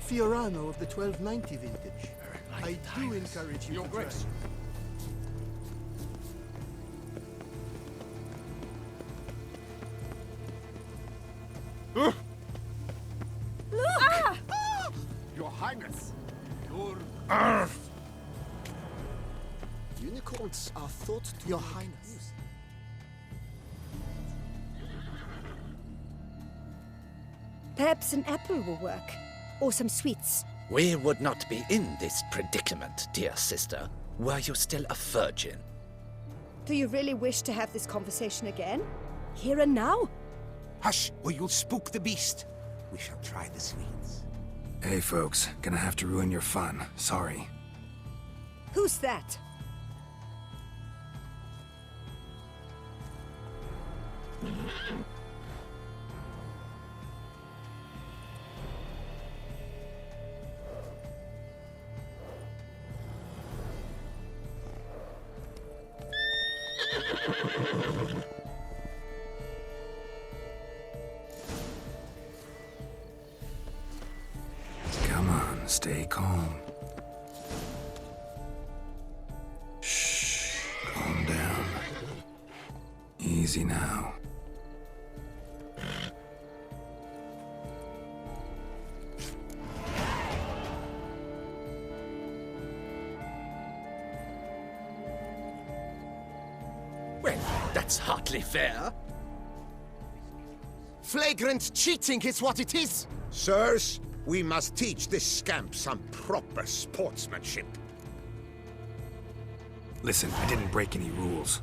Fiorano of the 1290 vintage. I do encourage you Your to try. Grace. Your Highness. Unicorns are thought to Your make Highness. use. Perhaps an apple will work. Or some sweets. We would not be in this predicament, dear sister, were you still a virgin. Do you really wish to have this conversation again? Here and now? Hush, or you'll spook the beast. We shall try the sweets. Hey folks, gonna have to ruin your fun. Sorry. Who's that? Come on, stay calm. Shh, calm down. Easy now. Well, that's hardly fair. Flagrant cheating is what it is! Sirs, we must teach this scamp some proper sportsmanship. Listen, I didn't break any rules.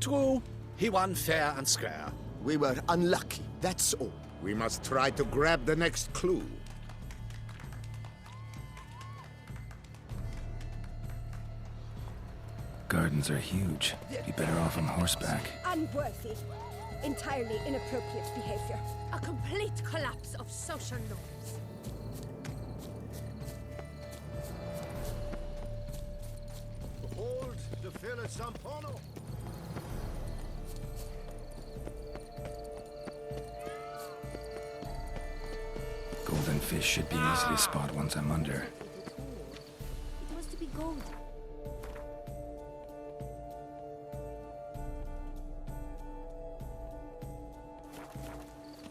True, he won fair and square. We were unlucky, that's all. We must try to grab the next clue. Gardens are huge. Be better off on horseback. Unworthy. Entirely inappropriate behavior. A complete collapse of social norms. Behold the Villa Zampano. Golden fish should be easy to spot once I'm under. It was to be gold.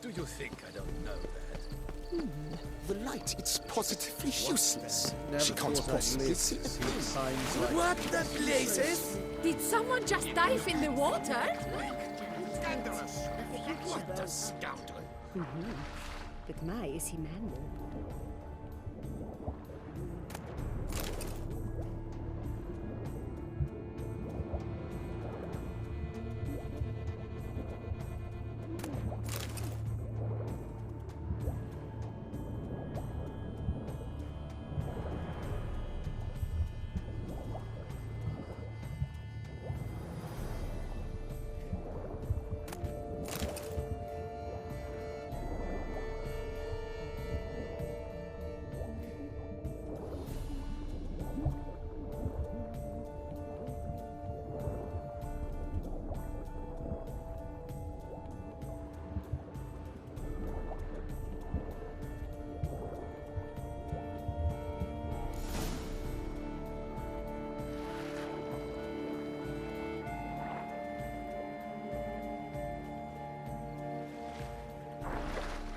Do you think I don't know that? The light, it's positively useless. She can't possibly see a thing. What the blazes? Did someone just dive in the water? Scandalous! What a scoundrel. But my, is he manly?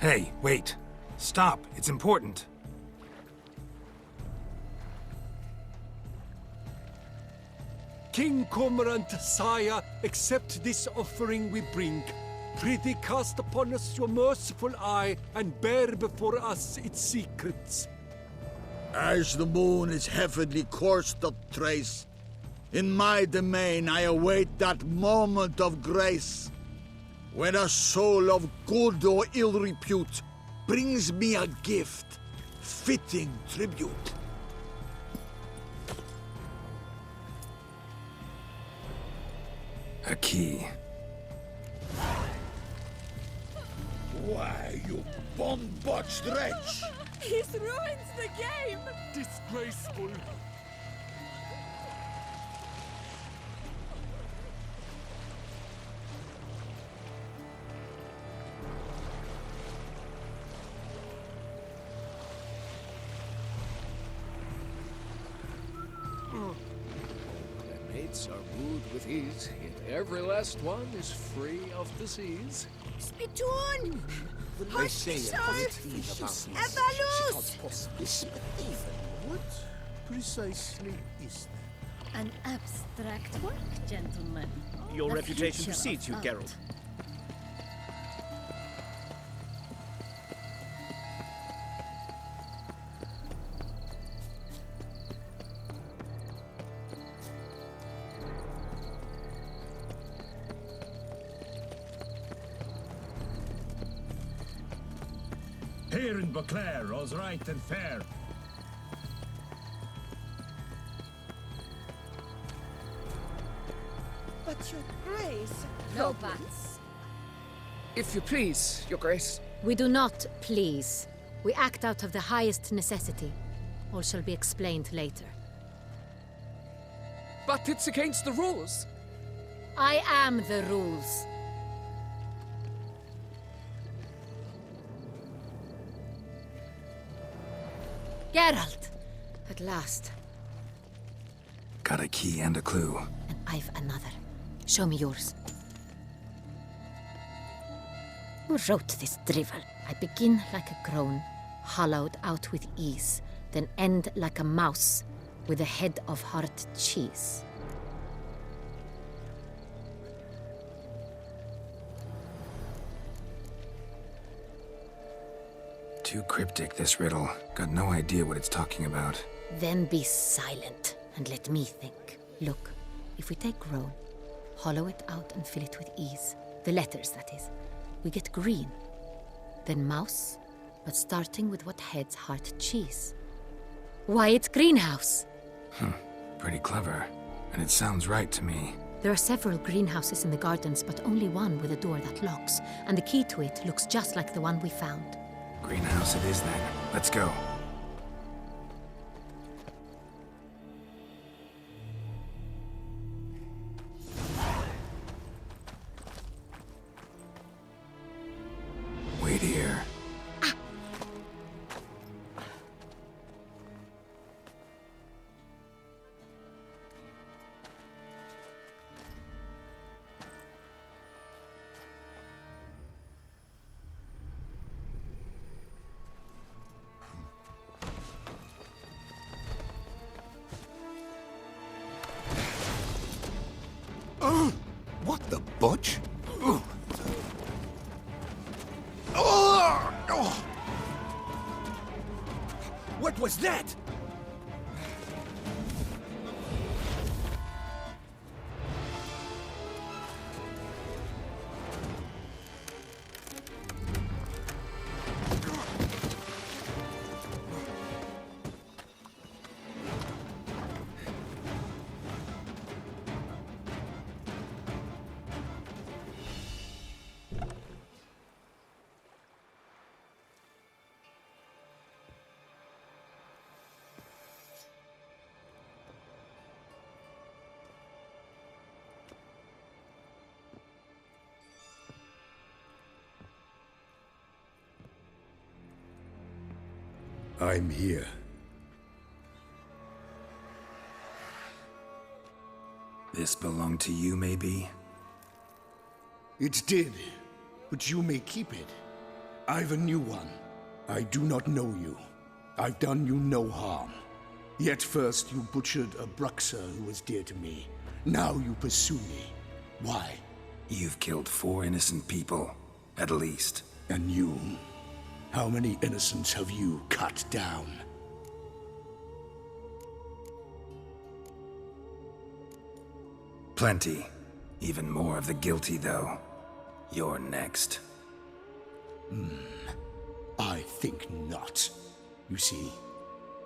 Hey, wait. Stop. It's important. King Cormorant, sire, accept this offering we bring. Prithee cast upon us your merciful eye, and bear before us its secrets. As the moon is heavenly course doth trace, in my domain I await that moment of grace, when a soul of good or ill repute brings me a gift, fitting tribute. A key. Why, you bomb-botched wretch! He's ruined the game! Disgraceful. ships are moved with ease, yet every last one is free of disease. Spittoon! They say a positive thing about She Evalus! can't possibly see it either. What precisely is that? An abstract work, gentlemen. Your The reputation future precedes of you, art. Geralt. Here in Beauclair, all's right and fair. But your grace... No buts. If you please, Your Grace. We do not please. We act out of the highest necessity. All shall be explained later. But it's against the rules. I am the rules. Geralt! At last. Got a key and a clue. And I've another. Show me yours. Who wrote this drivel? I begin like a groan, hollowed out with ease, then end like a mouse, with a head of hard cheese. Too cryptic, this riddle. Got no idea what it's talking about. Then be silent and let me think. Look, if we take groan, hollow it out and fill it with ease, the letters, that is, we get green. Then mouse, but starting with what head's heart cheese. Why, it's greenhouse! Pretty clever. And it sounds right to me. There are several greenhouses in the gardens, but only one with a door that locks, and the key to it looks just like the one we found. Greenhouse it is then. Let's go. Wait here. What the butch? What was that? I'm here. This belonged to you, maybe? It did, but you may keep it. I've a new one. I do not know you. I've done you no harm. Yet first you butchered a Bruxer who was dear to me. Now you pursue me. Why? You've killed 4 innocent people, at least. And you? How many innocents have you cut down? Plenty. Even more of the guilty, though. You're next. I think not. You see,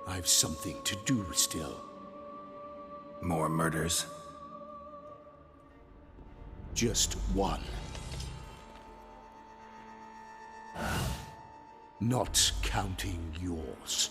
I've something to do still. More murders? Just one. Not counting yours.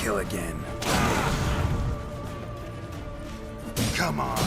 kill again. Come on.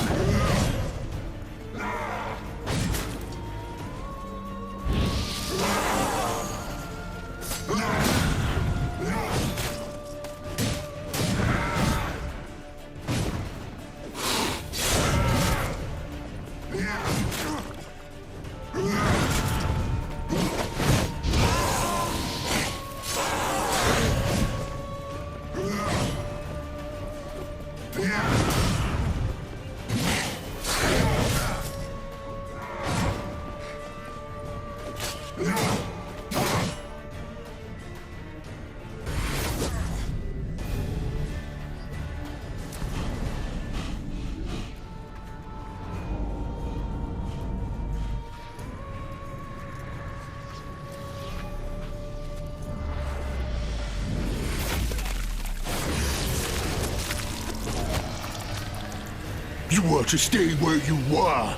You were to stay where you were.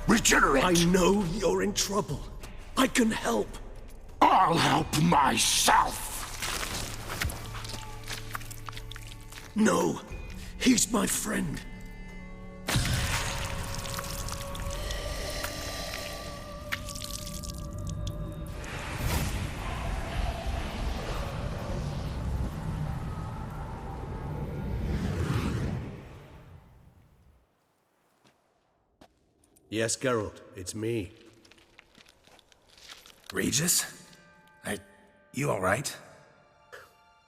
Regenerate! I know you're in trouble. I can help. I'll help myself! No, he's my friend. Yes, Geralt, it's me. Regis? You alright?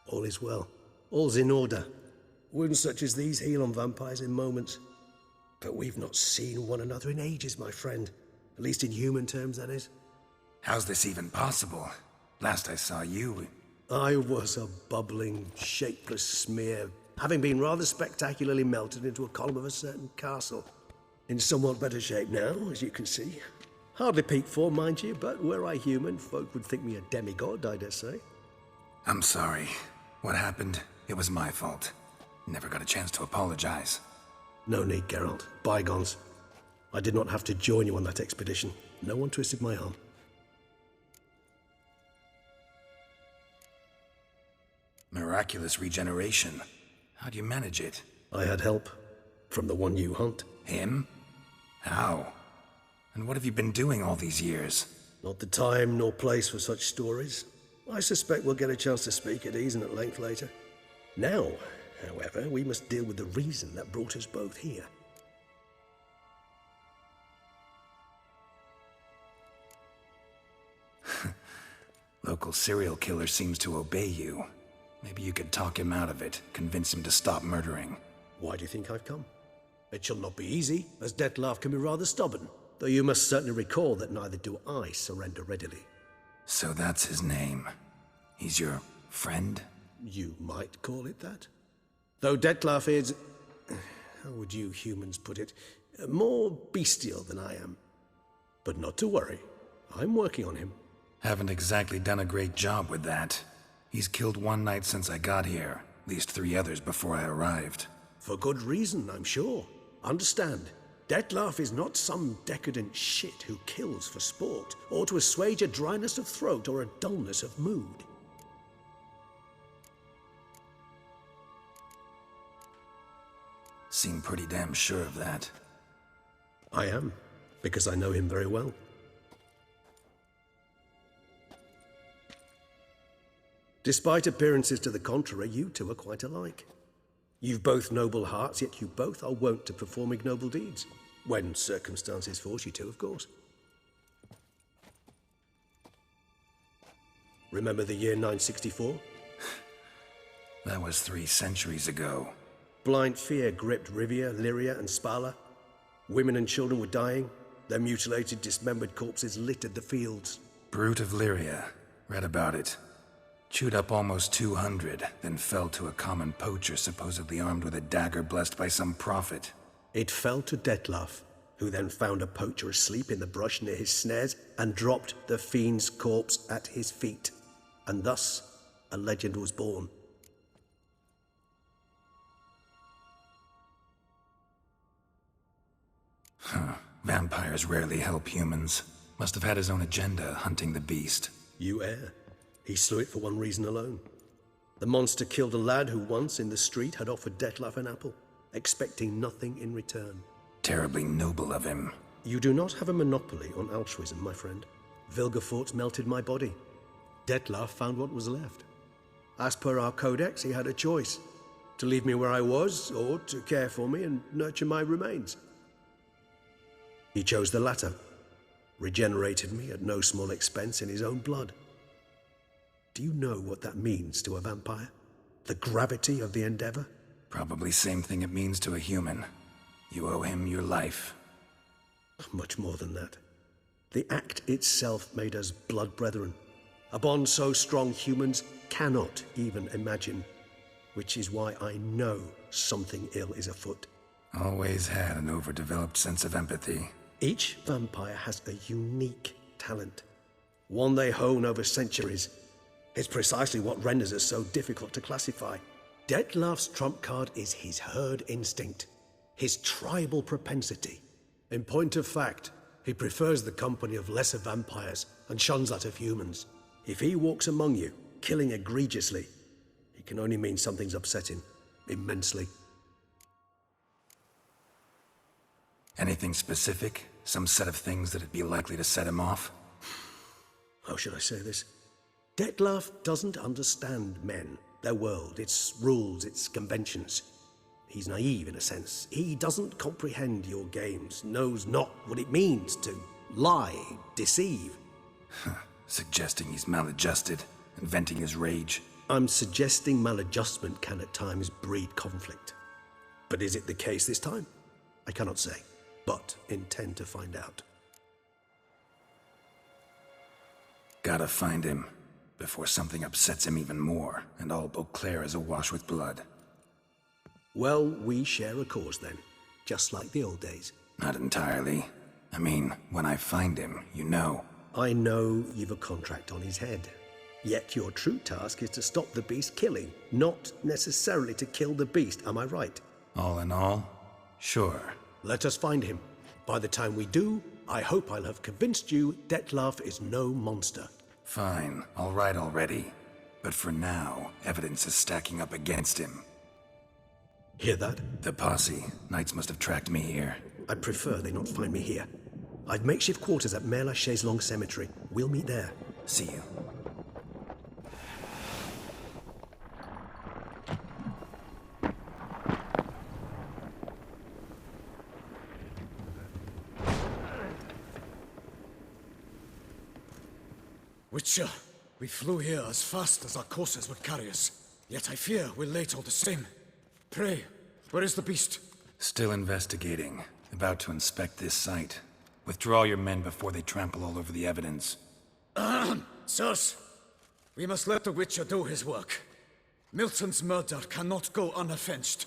All is well. All's in order. Wounds such as these heal on vampires in moments. But we've not seen one another in ages, my friend. At least in human terms, that is. How's this even possible? Last I saw you... I was a bubbling, shapeless smear, having been rather spectacularly melted into a column of a certain castle. In somewhat better shape now, as you can see. Hardly peak form, mind you, but were I human, folk would think me a demigod, I dare say. I'm sorry. What happened, it was my fault. Never got a chance to apologize. No need, Geralt. Bygones. I did not have to join you on that expedition. No one twisted my arm. Miraculous regeneration. How do you manage it? I had help. From the one you hunt. Him? How? And what have you been doing all these years? Not the time nor place for such stories. I suspect we'll get a chance to speak at ease and at length later. Now, however, we must deal with the reason that brought us both here. Local serial killer seems to obey you. Maybe you could talk him out of it, convince him to stop murdering. Why do you think I've come? It shall not be easy, as Dettlaff can be rather stubborn. Though you must certainly recall that neither do I surrender readily. So that's his name. He's your friend? You might call it that. Though Dettlaff is... how would you humans put it? More bestial than I am. But not to worry. I'm working on him. Haven't exactly done a great job with that. He's killed one knight since I got here. At least 3 others before I arrived. For good reason, I'm sure. Understand, Dettlaff is not some decadent shit who kills for sport, or to assuage a dryness of throat or a dullness of mood. Seem pretty damn sure of that. I am, because I know him very well. Despite appearances to the contrary, you two are quite alike. You've both noble hearts, yet you both are wont to perform ignoble deeds. When circumstances force you to, of course. Remember the year 964? That was 3 centuries ago. Blind fear gripped Rivia, Lyria, and Spala. Women and children were dying. Their mutilated, dismembered corpses littered the fields. Brute of Lyria. Read about it. Chewed up almost 200, then fell to a common poacher supposedly armed with a dagger blessed by some prophet. It fell to Dettlaff, who then found a poacher asleep in the brush near his snares and dropped the fiend's corpse at his feet. And thus, a legend was born. Vampires rarely help humans. Must have had his own agenda, hunting the beast. You err. He slew it for one reason alone. The monster killed a lad who once in the street had offered Detlef an apple, expecting nothing in return. Terribly noble of him. You do not have a monopoly on altruism, my friend. Vilgefortz melted my body. Detlef found what was left. As per our codex, he had a choice: to leave me where I was, or to care for me and nurture my remains. He chose the latter, regenerated me at no small expense in his own blood. Do you know what that means to a vampire? The gravity of the endeavor? Probably same thing it means to a human. You owe him your life. Much more than that. The act itself made us blood brethren. A bond so strong humans cannot even imagine. Which is why I know something ill is afoot. Always had an overdeveloped sense of empathy. Each vampire has a unique talent. One they hone over centuries. It's precisely what renders us so difficult to classify. Detlef's trump card is his herd instinct, his tribal propensity. In point of fact, he prefers the company of lesser vampires and shuns that of humans. If he walks among you, killing egregiously, it can only mean something's upset him, immensely. Anything specific? Some set of things that'd be likely to set him off? How should I say this? Detlef doesn't understand men, their world, its rules, its conventions. He's naive in a sense. He doesn't comprehend your games, knows not what it means to lie, deceive. Suggesting he's maladjusted and venting his rage. I'm suggesting maladjustment can at times breed conflict. But is it the case this time? I cannot say, but intend to find out. Gotta find him before something upsets him even more, and all Beauclair is awash with blood. Well, we share a cause then, just like the old days. Not entirely. I mean, when I find him, you know. I know you've a contract on his head. Yet your true task is to stop the beast killing, not necessarily to kill the beast, am I right? All in all, sure. Let us find him. By the time we do, I hope I'll have convinced you Detlef is no monster. Fine, all right already. But for now, evidence is stacking up against him. Hear that? The posse. Knights must have tracked me here. I'd prefer they not find me here. I've makeshift quarters at Mère Lachaise Long Cemetery. We'll meet there. See you. Witcher, we flew here as fast as our courses would carry us. Yet I fear we're late all the same. Pray, where is the beast? Still investigating. About to inspect this site. Withdraw your men before they trample all over the evidence. Sirs, we must let the Witcher do his work. Milton's murder cannot go unavenged.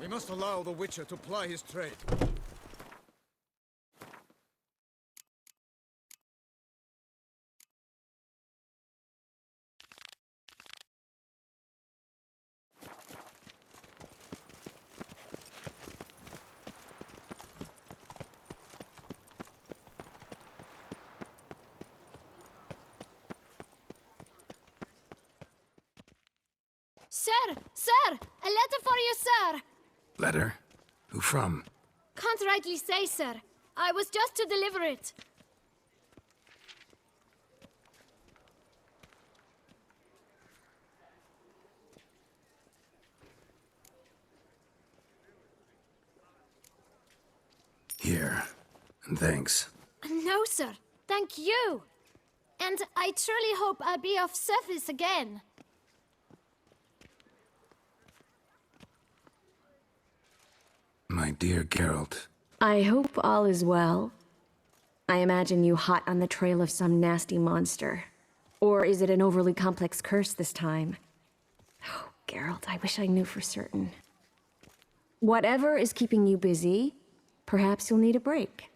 We must allow the Witcher to ply his trade. Sir! Sir! A letter for you, sir! Letter? Who from? Can't rightly say, sir. I was just to deliver it. Here. And thanks. No, sir. Thank you. And I truly hope I'll be of service again. My dear Geralt. I hope all is well. I imagine you hot on the trail of some nasty monster. Or is it an overly complex curse this time? Oh, Geralt, I wish I knew for certain. Whatever is keeping you busy, perhaps you'll need a break.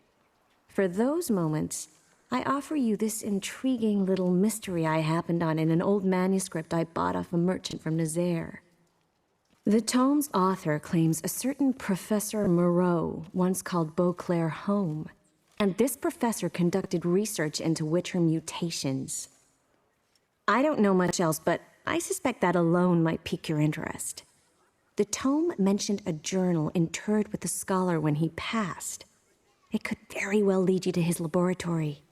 For those moments, I offer you this intriguing little mystery I happened on in an old manuscript I bought off a merchant from Nazaire. The tome's author claims a certain Professor Moreau once called Beauclair home, and this professor conducted research into Witcher mutations. I don't know much else, but I suspect that alone might pique your interest. The tome mentioned a journal interred with the scholar when he passed. It could very well lead you to his laboratory.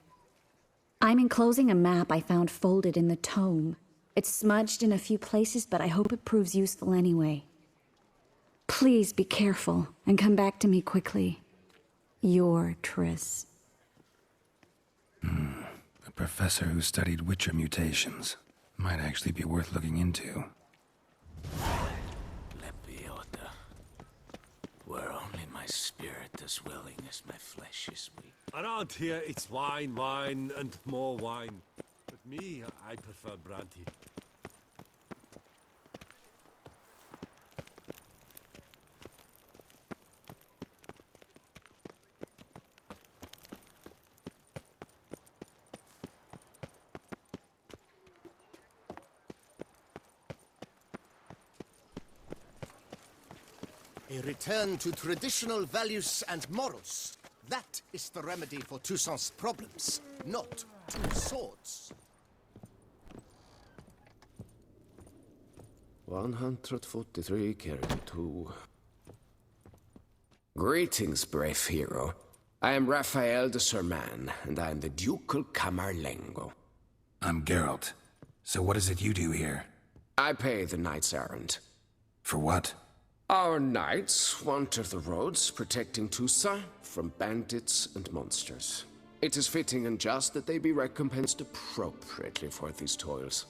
I'm enclosing a map I found folded in the tome. It's smudged in a few places, but I hope it proves useful anyway. Please be careful and come back to me quickly. Your Triss. A professor who studied Witcher mutations. Might actually be worth looking into. Lepiota, where only my spirit is willing as my flesh is weak. Around here, it's wine, wine, and more wine. But me, I prefer brandy. A return to traditional values and morals. That is the remedy for Toussaint's problems, not two swords. 143 carried 2. Greetings, brave hero. I am Raphael de Serman, and I am the Ducal Camarlengo. I'm Geralt. So what is it you do here? I pay the knight's errand. For what? Our knights wander the roads, protecting Toussaint from bandits and monsters. It is fitting and just that they be recompensed appropriately for these toils.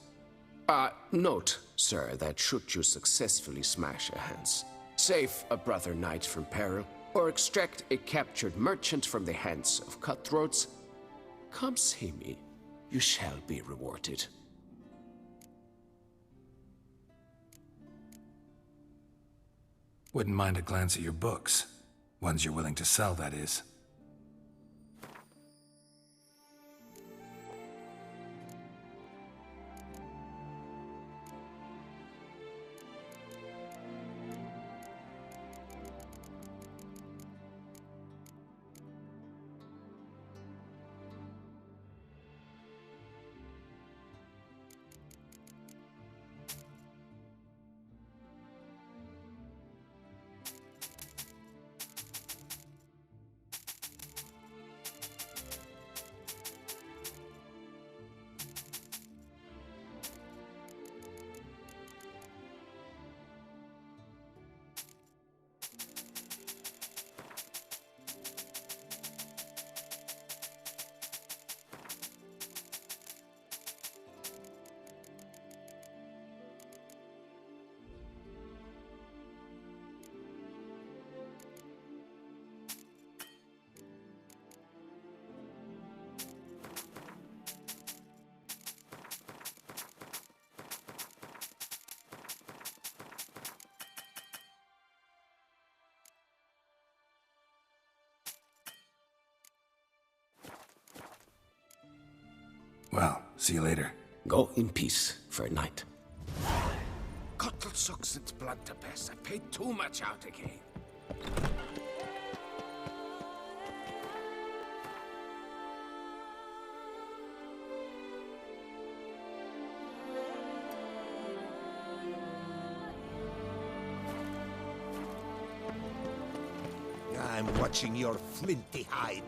Note, sir, that should you successfully smash a Hans, save a brother knight from peril, or extract a captured merchant from the hands of cutthroats, come see me. You shall be rewarded. Wouldn't mind a glance at your books. Ones you're willing to sell, that is. Well, see you later. Go in peace for a night. Kottelsuck sind Blunderpass. I paid too much out again. watching your flinty hide.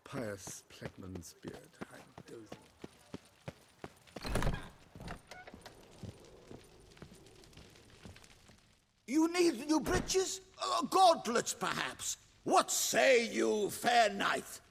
Pious Plegman's beard. I'm dozing. You need new breeches? Gauntlets, perhaps? What say you, fair knight?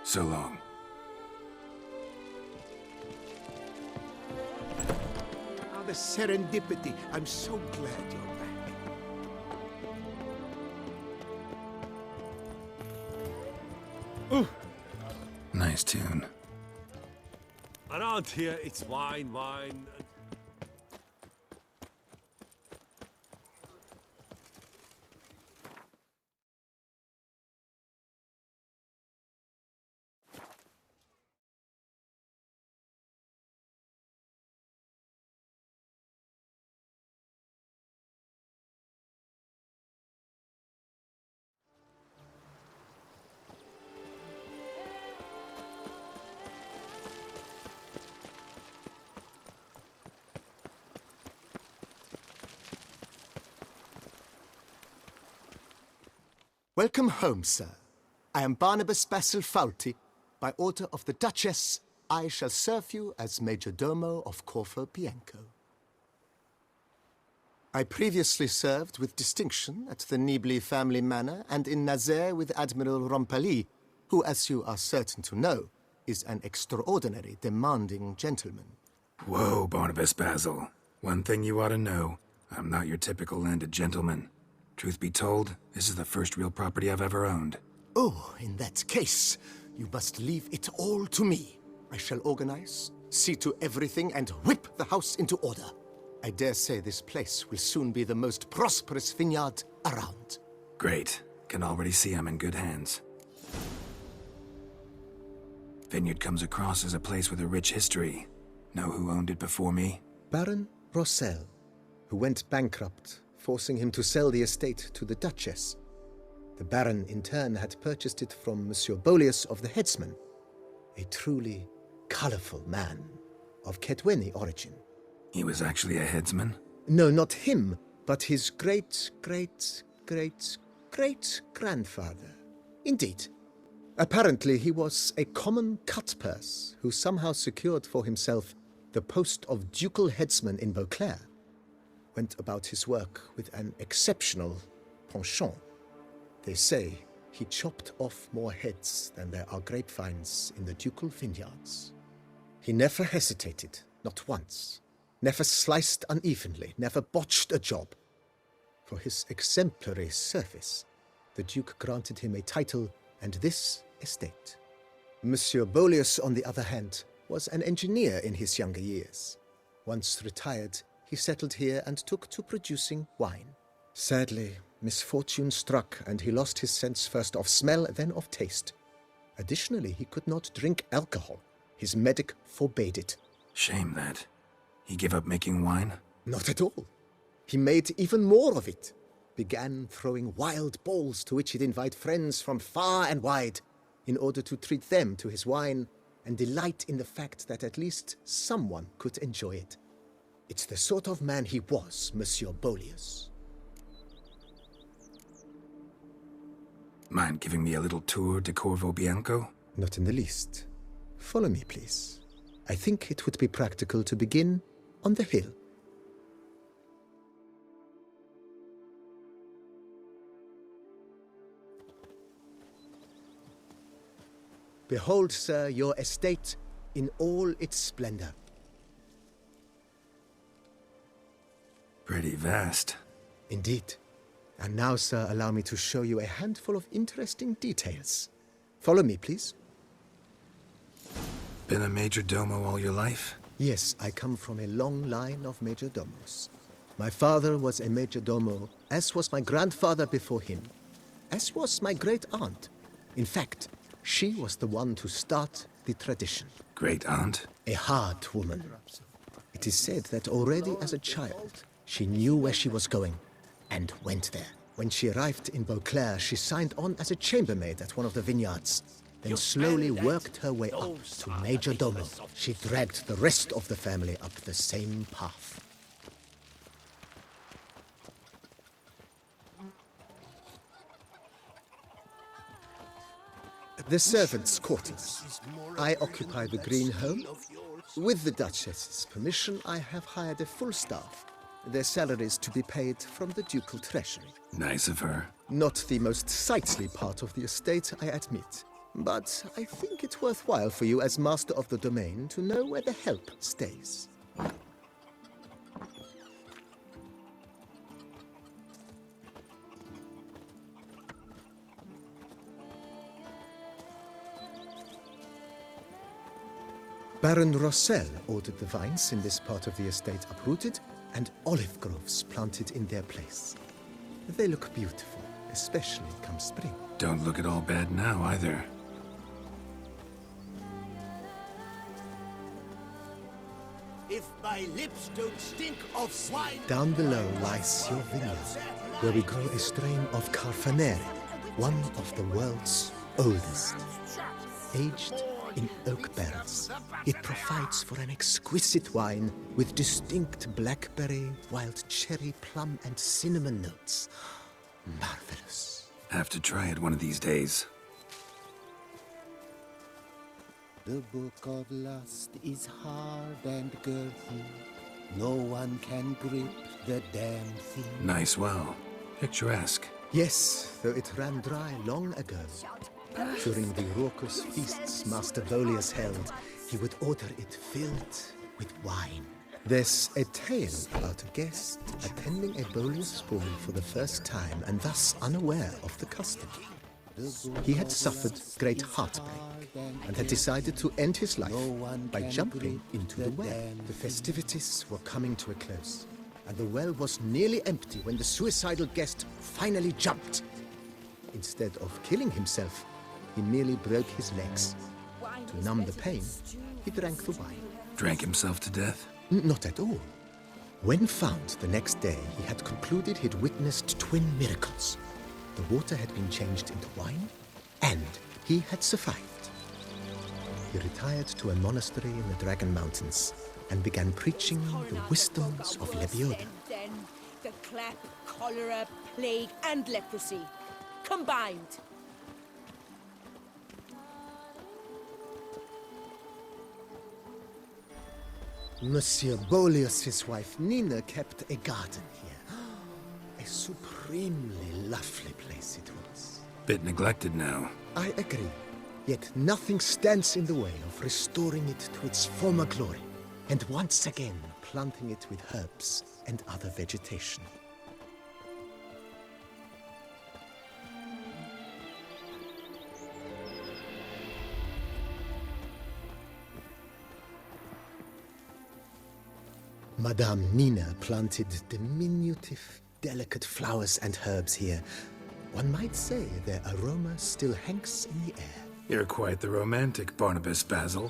So long. Ah, the serendipity. I'm so glad you're back. Ooh. Nice tune. Around here, it's wine, wine. Welcome home, sir. I am Barnabas Basil Faulty. By order of the Duchess, I shall serve you as Major Domo of Corfu Bianco. I previously served with distinction at the Nibli family manor and in Nazaire with Admiral Rompali, who, as you are certain to know, is an extraordinary demanding gentleman. Whoa, Barnabas Basil. One thing you ought to know. I'm not your typical landed gentleman. Truth be told, this is the first real property I've ever owned. Oh, in that case, you must leave it all to me. I shall organize, see to everything, and whip the house into order. I dare say this place will soon be the most prosperous vineyard around. Great. Can already see I'm in good hands. Vineyard comes across as a place with a rich history. Know who owned it before me? Baron Rossel, who went bankrupt, forcing him to sell the estate to the Duchess. The Baron, in turn, had purchased it from Monsieur Bolius of the Headsman, a truly colorful man of Ketweni origin. He was actually a headsman? No, not him, but his great-great-great-great-grandfather. Indeed. Apparently, he was a common cutpurse who somehow secured for himself the post of ducal headsman in Beauclair. Went about his work with an exceptional penchant. They say he chopped off more heads than there are grapevines in the ducal vineyards. He never hesitated, not once. Never sliced unevenly, never botched a job. For his exemplary service, the Duke granted him a title and this estate. Monsieur Bolius, on the other hand, was an engineer in his younger years. Once retired, he settled here and took to producing wine. Sadly, misfortune struck and he lost his sense first of smell, then of taste. Additionally, he could not drink alcohol. His medic forbade it. Shame that. He gave up making wine? Not at all. He made even more of it. Began throwing wild balls to which he'd invite friends from far and wide in order to treat them to his wine and delight in the fact that at least someone could enjoy it. It's the sort of man he was, Monsieur Bolius. Mind giving me a little tour de Corvo Bianco? Not in the least. Follow me, please. I think it would be practical to begin on the hill. Behold, sir, your estate in all its splendor. Pretty vast. Indeed. And now, sir, allow me to show you a handful of interesting details. Follow me, please. Been a major domo all your life? Yes, I come from a long line of major domos. My father was a major domo, as was my grandfather before him, as was my great-aunt. In fact, she was the one to start the tradition. Great-aunt? A hard woman. It is said that already as a child, she knew where she was going and went there. When she arrived in Beauclair, she signed on as a chambermaid at one of the vineyards, then slowly worked her way up to major domo. She dragged the rest of the family up the same path. The servants' quarters. I occupy the green home. With the Duchess's permission, I have hired a full staff. Their salaries to be paid from the ducal treasury. Nice of her. Not the most sightly part of the estate, I admit. But I think it worthwhile for you as master of the domain to know where the help stays. Baron Rossel ordered the vines in this part of the estate uprooted and olive groves planted in their place. They look beautiful, especially come spring. Don't look at all bad now, either. If my lips don't stink of swine... Down below lies your vineyard, where we grow a strain of Carfanere, one of the world's oldest. Aged in oak barrels, it provides for an exquisite wine with distinct blackberry, wild cherry, plum, and cinnamon notes. Marvelous. Have to try it one of these days. The book of lust is hard and girthy. No one can grip the damn thing. Nice well. Picturesque. Yes, though it ran dry long ago. During the raucous feasts Master Bolius held, he would order it filled with wine. There's a tale about a guest attending a Bolius ball for the first time and thus unaware of the custom. He had suffered great heartbreak and had decided to end his life by jumping into the well. The festivities were coming to a close, and the well was nearly empty when the suicidal guest finally jumped. Instead of killing himself, he merely broke his legs. To numb the pain, he drank the wine. Drank himself to death? Not at all. When found the next day, he had concluded he'd witnessed twin miracles. The water had been changed into wine, and he had survived. He retired to a monastery in the Dragon Mountains and began preaching the wisdoms of Lebioda. And then the clap, cholera, plague, and leprosy combined. Monsieur Bolius' wife Nina kept a garden here. A supremely lovely place it was. Bit neglected now. I agree. Yet nothing stands in the way of restoring it to its former glory, and once again planting it with herbs and other vegetation. Madame Nina planted diminutive, delicate flowers and herbs here. One might say their aroma still hangs in the air. You're quite the romantic, Barnabas Basil.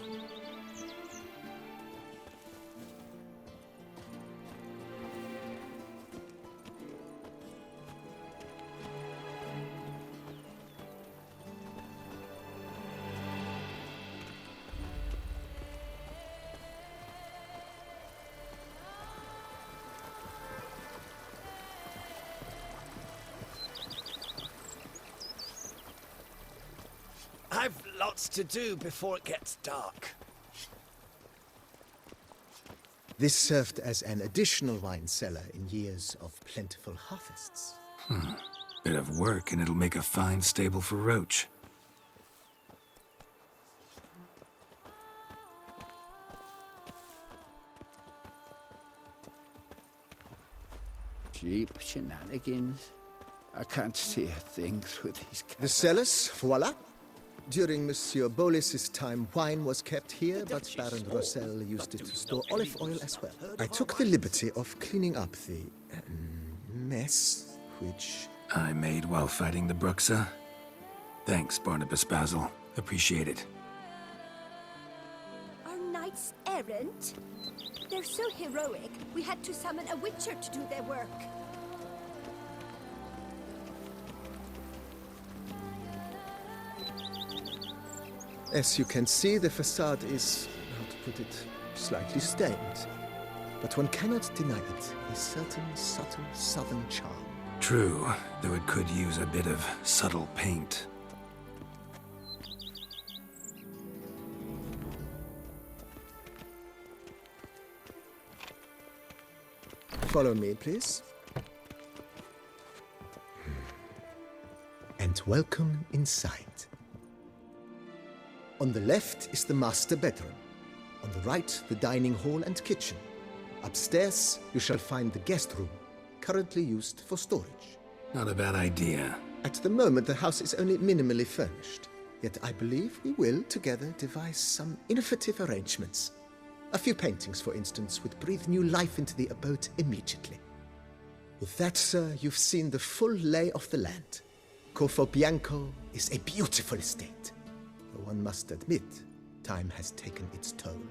I've lots to do before it gets dark. This served as an additional wine cellar in years of plentiful harvests. Bit of work and it'll make a fine stable for Roach. Cheap shenanigans. I can't see a thing through these The cellars, voila. During Monsieur Bolis's time, wine was kept here, but Baron Rossel used it to store olive oil as well. I took the liberty of cleaning up the mess, which I made while fighting the Bruxa. Thanks, Barnabas Basil. Appreciate it. Our knights errant? They're so heroic, we had to summon a witcher to do their work. As you can see, the facade is, how to put it, slightly stained. But one cannot deny it, a certain subtle southern charm. True, though it could use a bit of subtle paint. Follow me, please. And welcome inside. On the left is the master bedroom. On the right, the dining hall and kitchen. Upstairs, you shall find the guest room, currently used for storage. Not a bad idea. At the moment, the house is only minimally furnished. Yet I believe we will, together, devise some innovative arrangements. A few paintings, for instance, would breathe new life into the abode immediately. With that, sir, you've seen the full lay of the land. Corfo Bianco is a beautiful estate. Though one must admit, time has taken its toll.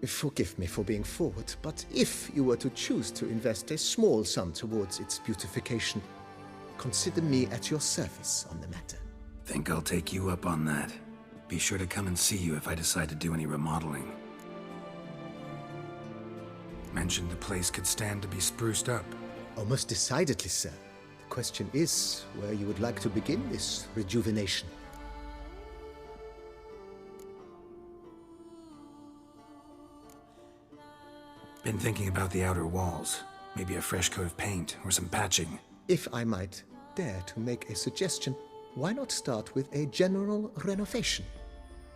Forgive me for being forward, but if you were to choose to invest a small sum towards its beautification, consider me at your service on the matter. Think I'll take you up on that. Be sure to come and see you if I decide to do any remodeling. Mentioned the place could stand to be spruced up. Oh, most decidedly, sir. The question is where you would like to begin this rejuvenation. Been thinking about the outer walls. Maybe a fresh coat of paint or some patching. If I might dare to make a suggestion, why not start with a general renovation?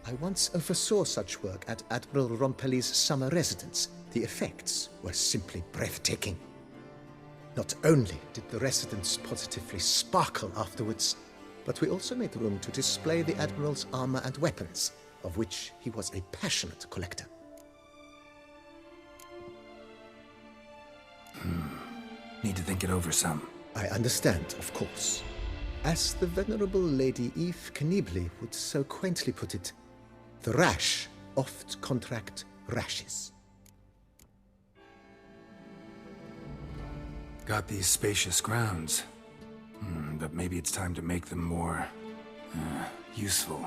I once oversaw such work at Admiral Rompelli's summer residence. The effects were simply breathtaking. Not only did the residence positively sparkle afterwards, but we also made room to display the Admiral's armor and weapons, of which he was a passionate collector. Need to think it over some. I understand, of course. As the venerable Lady Eve Knibley would so quaintly put it, the rash oft contract rashes. Got these spacious grounds. But maybe it's time to make them more... useful.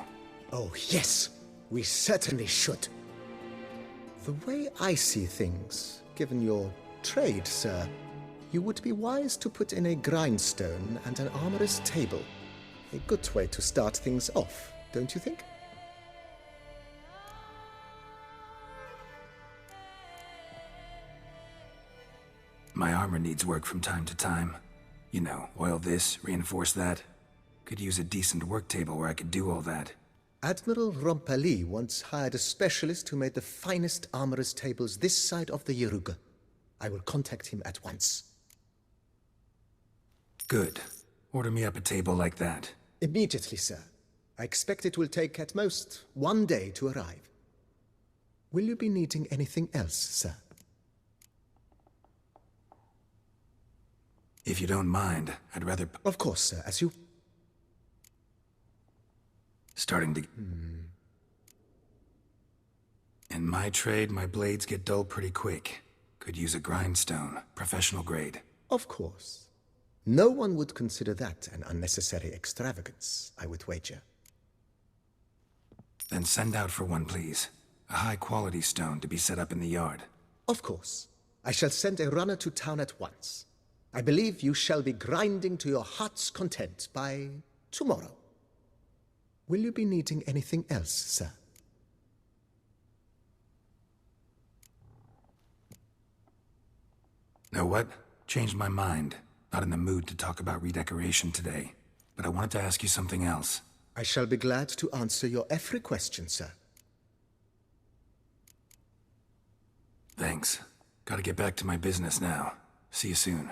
Oh, yes! We certainly should. The way I see things, given your trade, sir, you would be wise to put in a grindstone and an armorer's table. A good way to start things off, don't you think? My armor needs work from time to time. You know, oil this, reinforce that. Could use a decent work table where I could do all that. Admiral Rompelli once hired a specialist who made the finest armorer's tables this side of the Yaruga. I will contact him at once. Good. Order me up a table like that. Immediately, sir. I expect it will take at most 1 day to arrive. Will you be needing anything else, sir? If you don't mind, I'd rather... Of course, sir, as you... Starting to... In my trade, my blades get dull pretty quick. Could use a grindstone, professional grade. Of course. No one would consider that an unnecessary extravagance, I would wager. Then send out for one, please. A high-quality stone to be set up in the yard. Of course. I shall send a runner to town at once. I believe you shall be grinding to your heart's content by tomorrow. Will you be needing anything else, sir? Know what? Changed my mind. Not in the mood to talk about redecoration today. But I wanted to ask you something else. I shall be glad to answer your every question, sir. Thanks. Gotta get back to my business now. See you soon.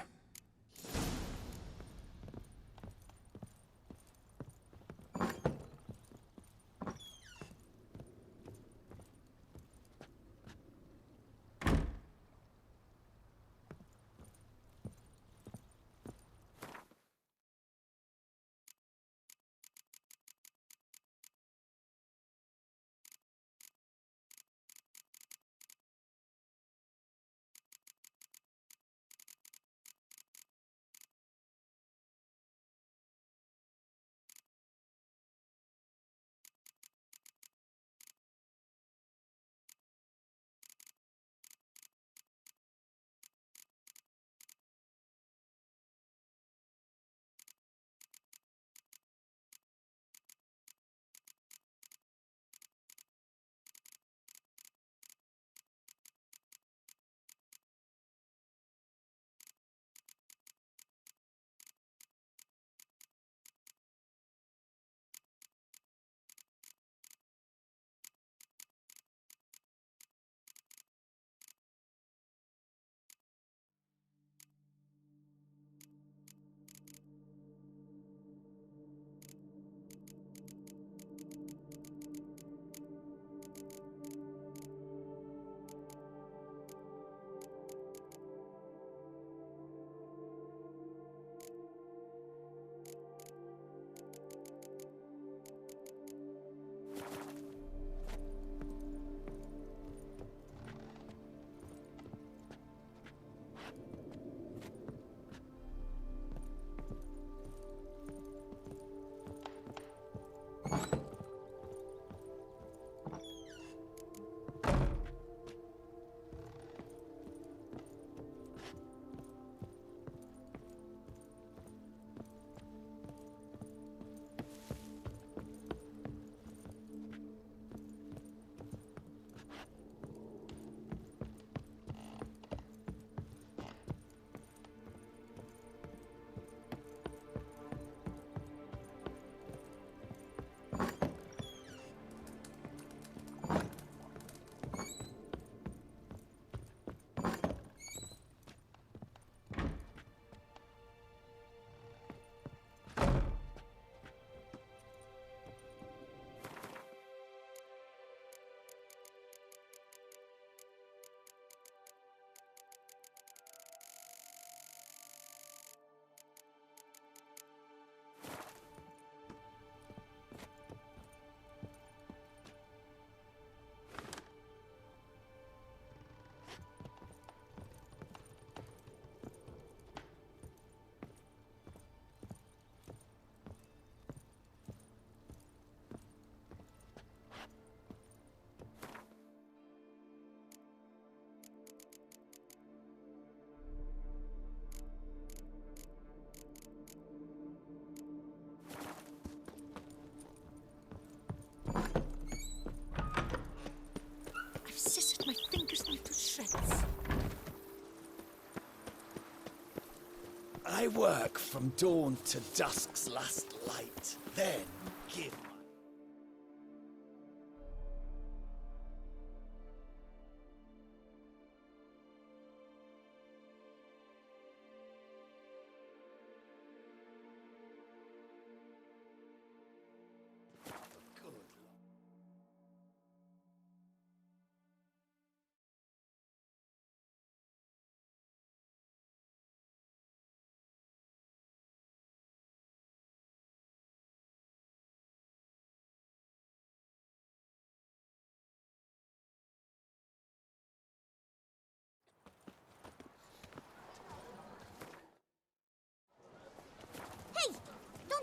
I work from dawn to dusk's last light, then give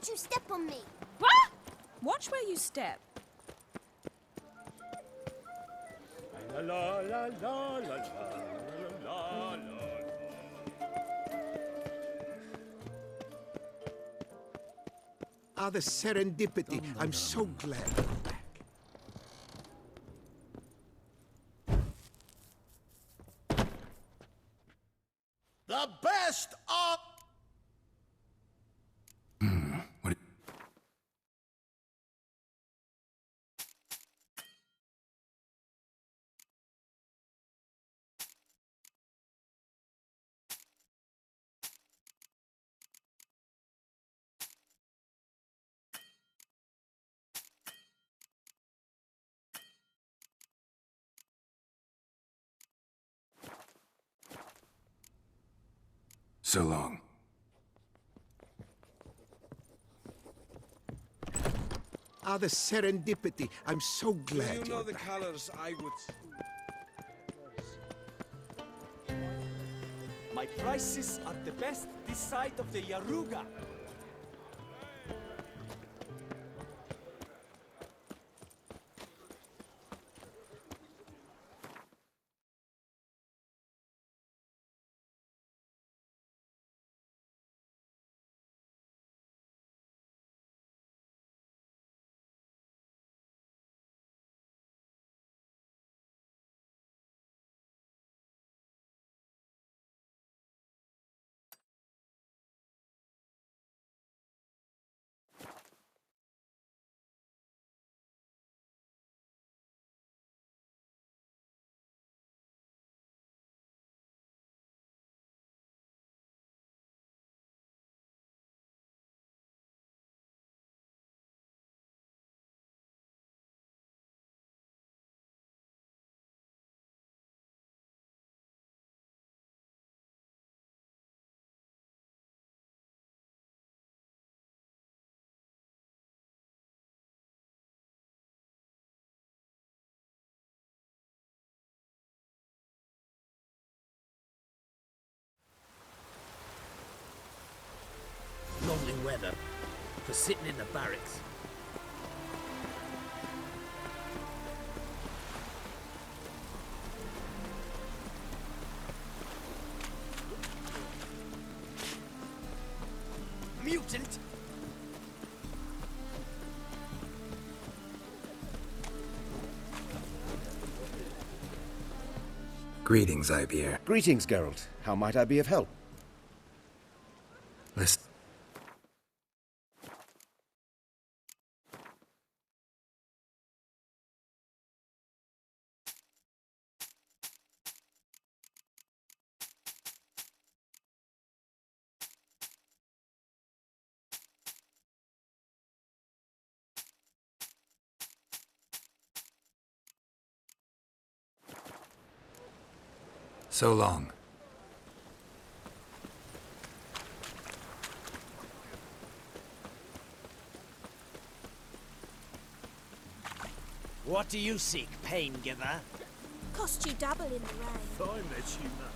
Don't you step on me! What? Watch where you step. La la la la la la la. Ah, the serendipity. I'm so glad you're back. The best of... What? So long. Ah, the serendipity. I'm so glad You know you're the back. colors I would... My prices are the best this side of the Yaruga. Lovely weather for sitting in the barracks. Mutant! Greetings, Ibeer. Greetings, Geralt. How might I be of help? Listen. So long. What do you seek, pain giver? Cost you double in the rain. I met you, man.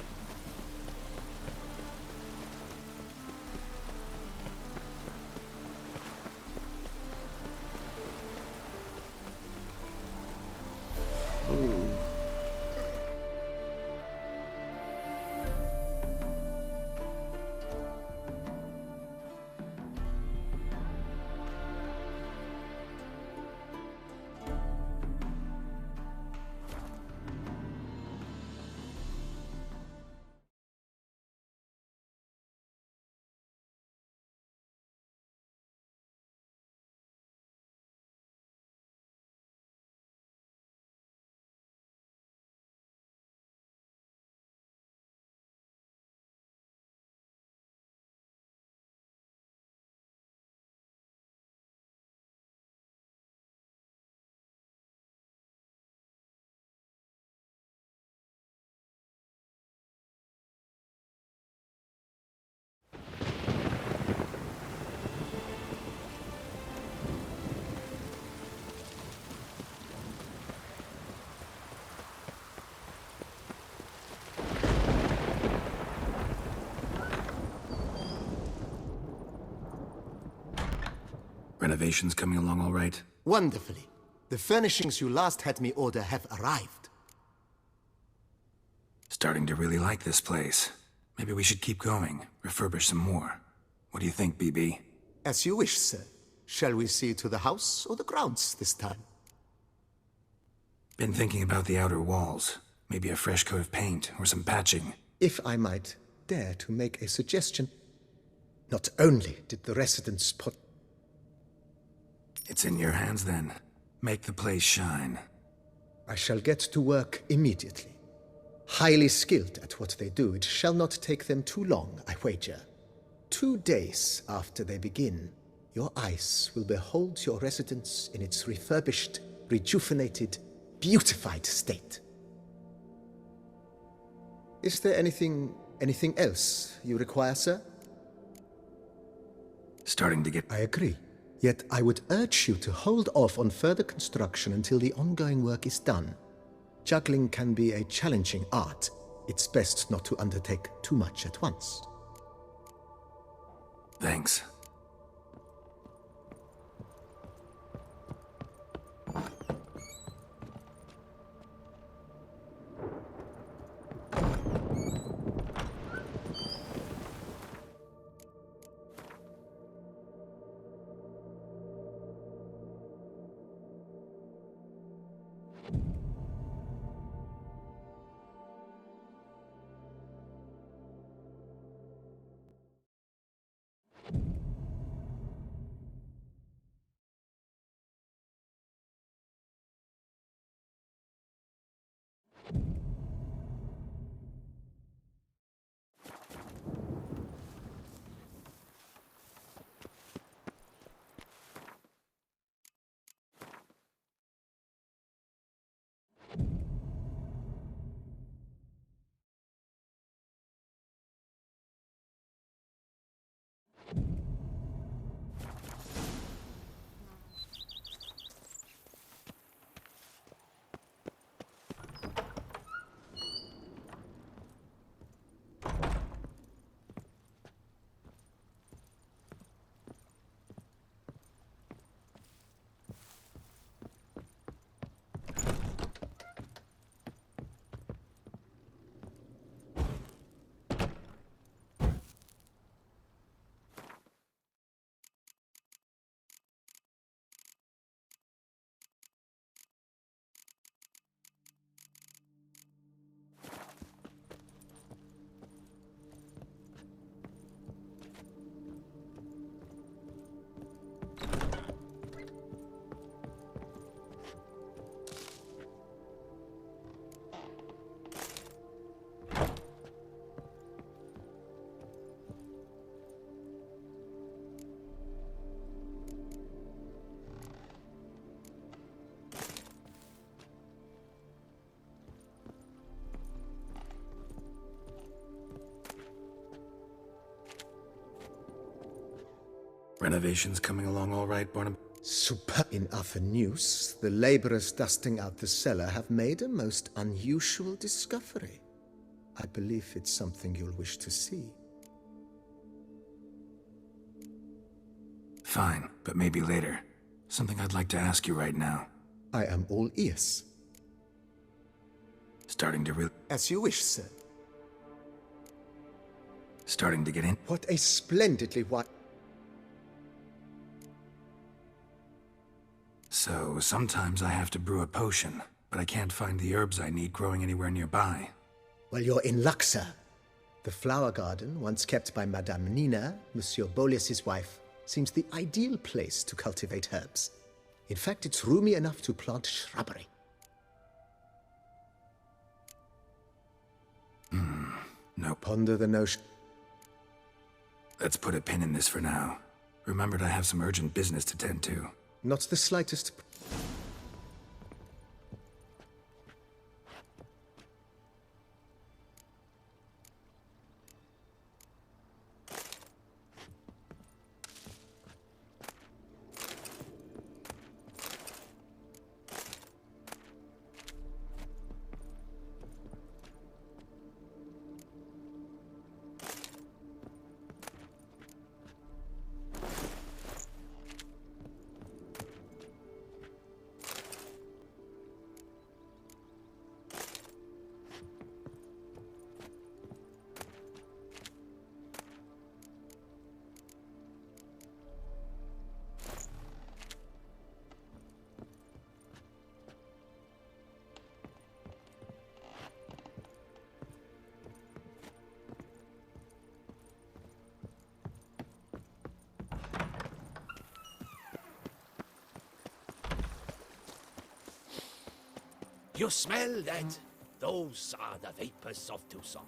Renovations coming along all right? Wonderfully. The furnishings you last had me order have arrived. Starting to really like this place. Maybe we should keep going, refurbish some more. What do you think, BB? As you wish, sir. Shall we see to the house or the grounds this time? Been thinking about the outer walls. Maybe a fresh coat of paint or some patching. If I might dare to make a suggestion, not only did the residents put... It's in your hands then. Make the place shine. I shall get to work immediately. Highly skilled at what they do, it shall not take them too long, I wager. 2 days after they begin, your eyes will behold your residence in its refurbished, rejuvenated, beautified state. Is there anything else you require, sir? Starting to get... I agree. Yet I would urge you to hold off on further construction until the ongoing work is done. Juggling can be a challenging art. It's best not to undertake too much at once. Thanks. Renovations coming along all right, Barnum? Super. In other news, the laborers dusting out the cellar have made a most unusual discovery. I believe it's something you'll wish to see. Fine, but maybe later. Something I'd like to ask you right now. I am all ears. Starting to As you wish, sir. Starting to get in? What a splendidly So, sometimes I have to brew a potion, but I can't find the herbs I need growing anywhere nearby. Well, you're in luck, sir. The flower garden, once kept by Madame Nina, Monsieur Bolis's wife, seems the ideal place to cultivate herbs. In fact, it's roomy enough to plant shrubbery. No. Ponder the notion. Let's put a pin in this for now. Remembered I have some urgent business to tend to. Not the slightest... You smell that? Those are the vapors of Tucson.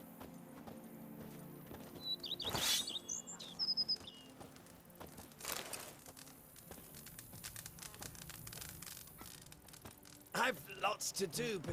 I've lots to do before